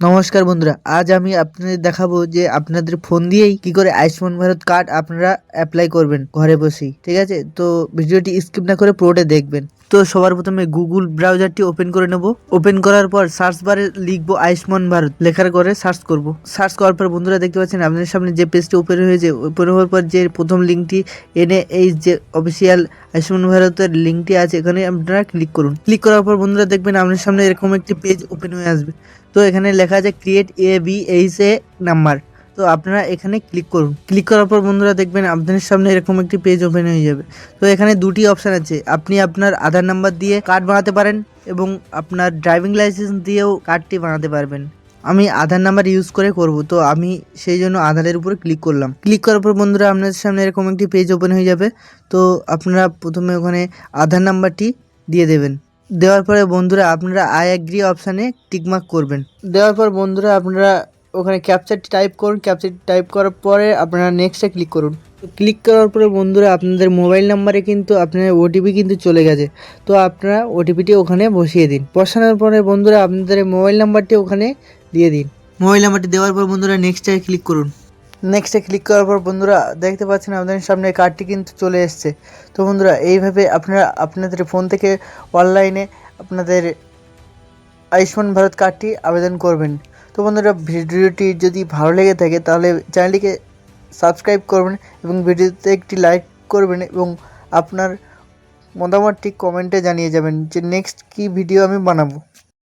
নমস্কার বন্ধুরা, আজ আমি আপনাদের দেখাবো যে আপনাদের ফোন দিয়েই কি করে আয়ুষ্মান ভারত কার্ড আপনারা অ্যাপ্লাই করবেন ঘরে বসেই। ঠিক আছে, তো ভিডিওটি স্কিপ না করে পুরোটা দেখবেন। তো সবার প্রথমে গুগল ব্রাউজারটি ওপেন করে নেব। ওপেন করার পর সার্চ বারে লিখবো আয়ুষ্মান ভারত, লেখার করে সার্চ করব। সার্চ করার পর বন্ধুরা দেখতে পাচ্ছেন আপনাদের সামনে যে পেজটি ওপেন হয়েছে, ওপেন হওয়ার পর যে প্রথম লিঙ্কটি NHIM যে অফিসিয়াল আয়ুষ্মান ভারতের লিঙ্কটি আছে, এখানে আপনারা ক্লিক করুন। ক্লিক করার পর বন্ধুরা দেখবেন আপনার সামনে এরকম একটি পেজ ওপেন হয়ে আসবে। তো এখানে লেখা আছে ক্রিয়েট ABHA নাম্বার। তো আপনারা এখানে ক্লিক করুন। ক্লিক করার পর বন্ধুরা দেখবেন আপনাদের সামনে এরকম একটি পেজ ওপেন হয়ে যাবে। তো এখানে দুটি অপশান আছে, আপনি আপনার আধার নাম্বার দিয়ে কার্ড বানাতে পারেন এবং আপনার ড্রাইভিং লাইসেন্স দিয়েও কার্ডটি বানাতে পারবেন। আমি আধার নাম্বার ইউজ করে করব, তো আমি সেই জন্য আধারের উপরে ক্লিক করলাম। ক্লিক করার পর বন্ধুরা আপনাদের সামনে এরকম একটি পেজ ওপেন হয়ে যাবে। তো আপনারা প্রথমে ওখানে আধার নাম্বারটি দিয়ে দেবেন। দেওয়ার পরে বন্ধুরা আপনারা আই অ্যাগ্রি অপশানে টিকমার্ক করবেন। দেওয়ার পর বন্ধুরা আপনারা ওখানে ক্যাপচারটি টাইপ করুন। ক্যাপচারটি টাইপ করার পরে আপনারা নেক্সটে ক্লিক করুন। ক্লিক করার পরে বন্ধুরা আপনাদের মোবাইল নাম্বারে কিন্তু আপনার OTP কিন্তু চলে গেছে। তো আপনারা OTPটি ওখানে বসিয়ে দিন। বসানোর পরে বন্ধুরা আপনাদের মোবাইল নাম্বারটি ওখানে দিয়ে দিন। মোবাইল নাম্বারটি দেওয়ার পর বন্ধুরা নেক্সটে ক্লিক করুন। নেক্সটে ক্লিক করার পর বন্ধুরা দেখতে পাচ্ছেন আপনাদের সামনে কার্ডটি কিন্তু চলে এসছে। তো বন্ধুরা এইভাবে আপনারা আপনাদের ফোন থেকে অনলাইনে আপনাদের আয়ুষ্মান ভারত কার্ডটি আবেদন করবেন। তো বন্ধুরা ভিডিওটি যদি ভালো লেগে থাকে তাহলে চ্যানেলটিকে সাবস্ক্রাইব করবেন এবং ভিডিওতে একটি লাইক করবেন এবং আপনার মতামতটি কমেন্টে জানিয়ে যাবেন যে নেক্সট কী ভিডিও আমি বানাবো।